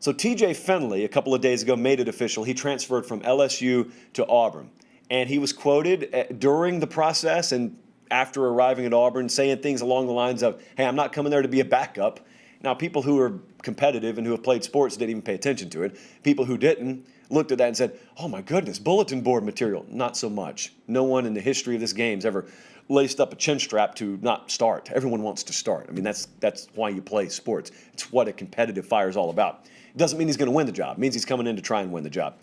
So TJ Finley, a couple of days ago, made it official. He transferred from LSU to Auburn. And he was quoted during the process and after arriving at Auburn saying things along the lines of, hey, I'm not coming there to be a backup. Now, people who are competitive and who have played sports didn't even pay attention to it. People who didn't looked at that and said, oh, my goodness, bulletin board material. Not so much. No one in the history of this game's ever laced up a chin strap to not start. Everyone wants to start. I mean, that's why you play sports. It's what a competitive fire is all about. It doesn't mean he's going to win the job. It means he's coming in to try and win the job.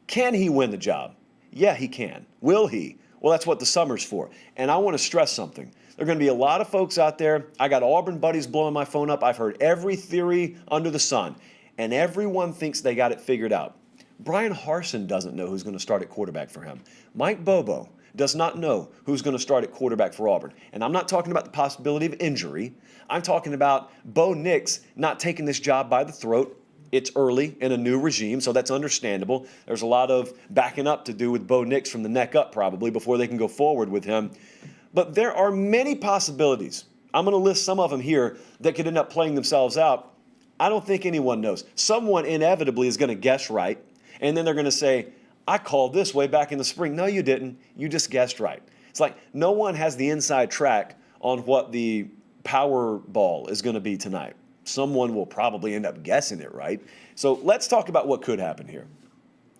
Can he win the job? Yeah, he can. Will he? Well, that's what the summer's for. And I want to stress something. There are going to be a lot of folks out there. I got Auburn buddies blowing my phone up. I've heard every theory under the sun, and everyone thinks they got it figured out. Brian Harsin doesn't know who's going to start at quarterback for him. Mike Bobo does not know who's going to start at quarterback for Auburn. And I'm not talking about the possibility of injury. I'm talking about Bo Nix not taking this job by the throat. It's early in a new regime, so that's understandable. There's a lot of backing up to do with Bo Nix from the neck up probably before they can go forward with him. But there are many possibilities. I'm going to list some of them here that could end up playing themselves out. I don't think anyone knows. Someone inevitably is going to guess right, and then they're going to say, I called this way back in the spring. No, you didn't. You just guessed right. It's like no one has the inside track on what the Powerball is going to be tonight. Someone will probably end up guessing it right. So let's talk about what could happen here.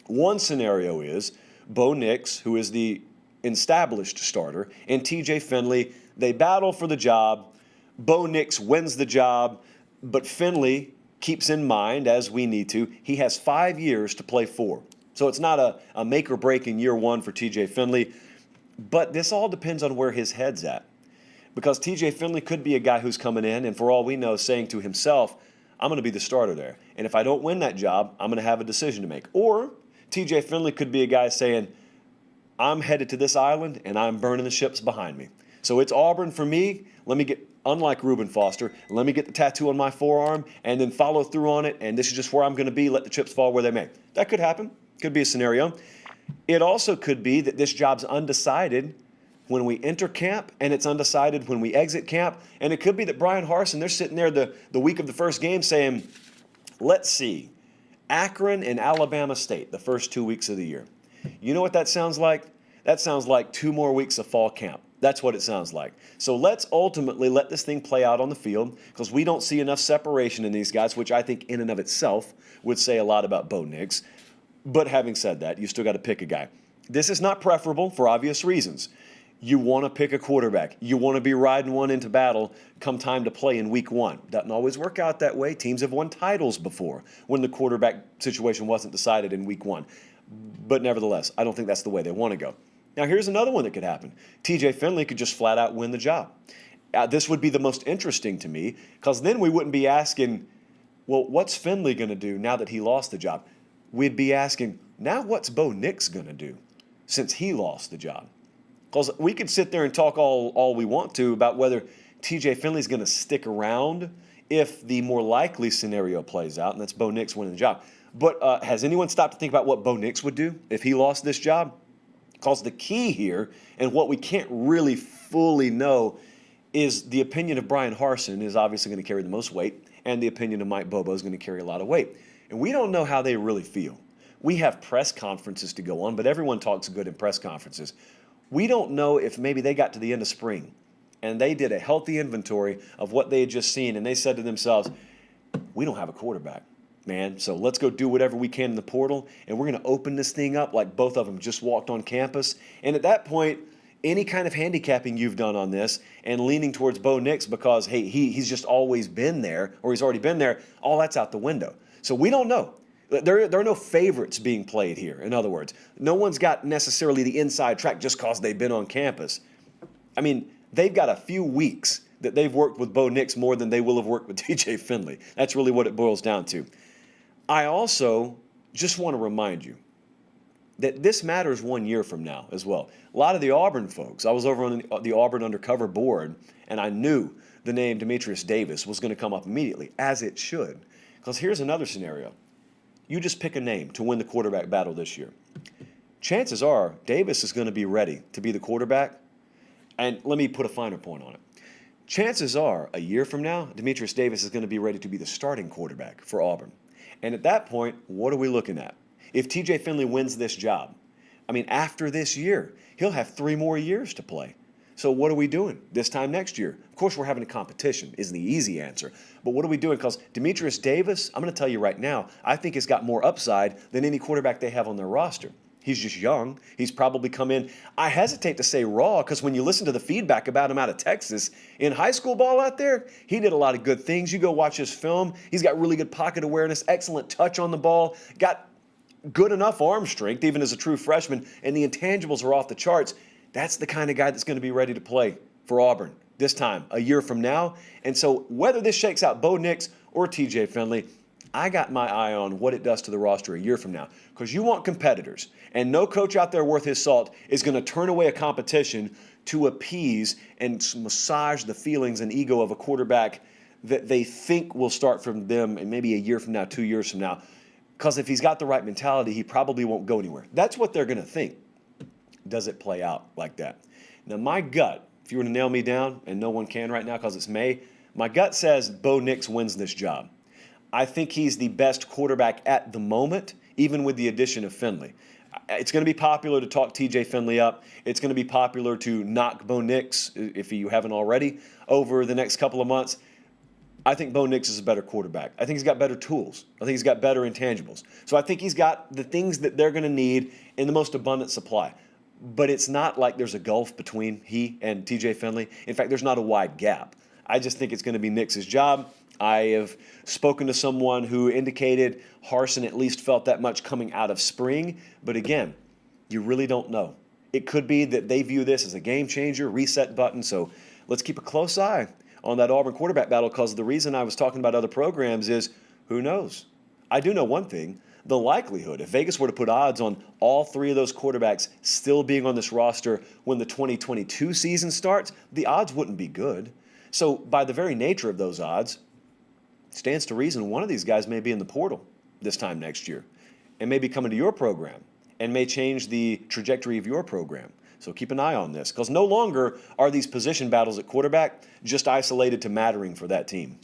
One scenario is Bo Nix, who is the established starter, and TJ Finley, they battle for the job. Bo Nix wins the job, but Finley keeps in mind, as we need to, he has 5 years to play for. So it's not a make or break in year one for TJ Finley, but this all depends on where his head's at. Because TJ Finley could be a guy who's coming in and for all we know saying to himself, I'm going to be the starter there. And if I don't win that job, I'm going to have a decision to make. Or TJ Finley could be a guy saying, I'm headed to this island and I'm burning the ships behind me. So it's Auburn for me. Let me get, unlike Reuben Foster, let me get the tattoo on my forearm and then follow through on it. And this is just where I'm going to be. Let the chips fall where they may. That could happen. Could be a scenario. It also could be that this job's undecided when we enter camp, and it's undecided when we exit camp. And it could be that Brian Harsin, they're sitting there the week of the first game saying, let's see, Akron and Alabama State the first 2 weeks of the year. You know what that sounds like? That sounds like 2 more weeks of fall camp. That's what it sounds like. So let's ultimately let this thing play out on the field because we don't see enough separation in these guys, which I think in and of itself would say a lot about Bo Nix. But having said that, you still got to pick a guy. This is not preferable for obvious reasons. You want to pick a quarterback. You want to be riding one into battle come time to play in week one. Doesn't always work out that way. Teams have won titles before when the quarterback situation wasn't decided in week one. But nevertheless, I don't think that's the way they want to go. Now, here's another one that could happen. TJ Finley could just flat out win the job. This would be the most interesting to me because then we wouldn't be asking, well, what's Finley going to do now that he lost the job? We'd be asking, now what's Bo Nix going to do since he lost the job? Because we could sit there and talk all we want to about whether TJ Finley's going to stick around if the more likely scenario plays out, and that's Bo Nix winning the job. But has anyone stopped to think about what Bo Nix would do if he lost this job? Because the key here, and what we can't really fully know, is the opinion of Brian Harsin is obviously going to carry the most weight, and the opinion of Mike Bobo is going to carry a lot of weight. And we don't know how they really feel. We have press conferences to go on, but everyone talks good in press conferences. We don't know if maybe they got to the end of spring and they did a healthy inventory of what they had just seen, and they said to themselves, we don't have a quarterback, man, so let's go do whatever we can in the portal, and we're going to open this thing up like both of them just walked on campus. And at that point, any kind of handicapping you've done on this and leaning towards Bo Nix because, hey, he's just always been there or he's already been there, all that's out the window. So we don't know. There are no favorites being played here. In other words, no one's got necessarily the inside track just because they've been on campus. I mean, they've got a few weeks that they've worked with Bo Nix more than they will have worked with TJ Finley. That's really what it boils down to. I also just want to remind you that this matters 1 year from now as well. A lot of the Auburn folks, I was over on the Auburn Undercover board, and I knew the name Demetrius Davis was going to come up immediately, as it should. Because here's another scenario. You just pick a name to win the quarterback battle this year. Chances are Davis is going to be ready to be the quarterback. And let me put a finer point on it. Chances are a year from now, Demetrius Davis is going to be ready to be the starting quarterback for Auburn. And at that point, what are we looking at? If TJ Finley wins this job, I mean, after this year, he'll have 3 more years to play. So what are we doing this time next year? Of course, we're having a competition is the easy answer. But what are we doing? Because Demetrius Davis, I'm going to tell you right now, I think has got more upside than any quarterback they have on their roster. He's just young. He's probably come in, I hesitate to say raw, because when you listen to the feedback about him out of Texas, in high school ball out there, he did a lot of good things. You go watch his film. He's got really good pocket awareness, excellent touch on the ball, got good enough arm strength, even as a true freshman, and the intangibles are off the charts. That's the kind of guy that's going to be ready to play for Auburn this time, a year from now. And so whether this shakes out Bo Nix or TJ Finley, I got my eye on what it does to the roster a year from now, because you want competitors. And no coach out there worth his salt is going to turn away a competition to appease and massage the feelings and ego of a quarterback that they think will start from them and maybe a year from now, 2 years from now. Because if he's got the right mentality, he probably won't go anywhere. That's what they're going to think. Does it play out like that? Now, my gut, if you were to nail me down, and no one can right now because it's May, my gut says Bo Nix wins this job. I think he's the best quarterback at the moment, even with the addition of Finley. It's going to be popular to talk TJ Finley up. It's going to be popular to knock Bo Nix, if you haven't already, over the next couple of months. I think Bo Nix is a better quarterback. I think he's got better tools. I think he's got better intangibles. So I think he's got the things that they're going to need in the most abundant supply. But it's not like there's a gulf between he and TJ Finley. In fact, there's not a wide gap. I just think it's going to be Nix's job. I have spoken to someone who indicated Harsin at least felt that much coming out of spring. But again, you really don't know. It could be that they view this as a game changer, reset button. So let's keep a close eye on that Auburn quarterback battle, because the reason I was talking about other programs is, who knows? I do know one thing. The likelihood, if Vegas were to put odds on all 3 of those quarterbacks still being on this roster when the 2022 season starts, the odds wouldn't be good. So by the very nature of those odds, it stands to reason one of these guys may be in the portal this time next year and may be coming to your program and may change the trajectory of your program. So keep an eye on this, because no longer are these position battles at quarterback just isolated to mattering for that team.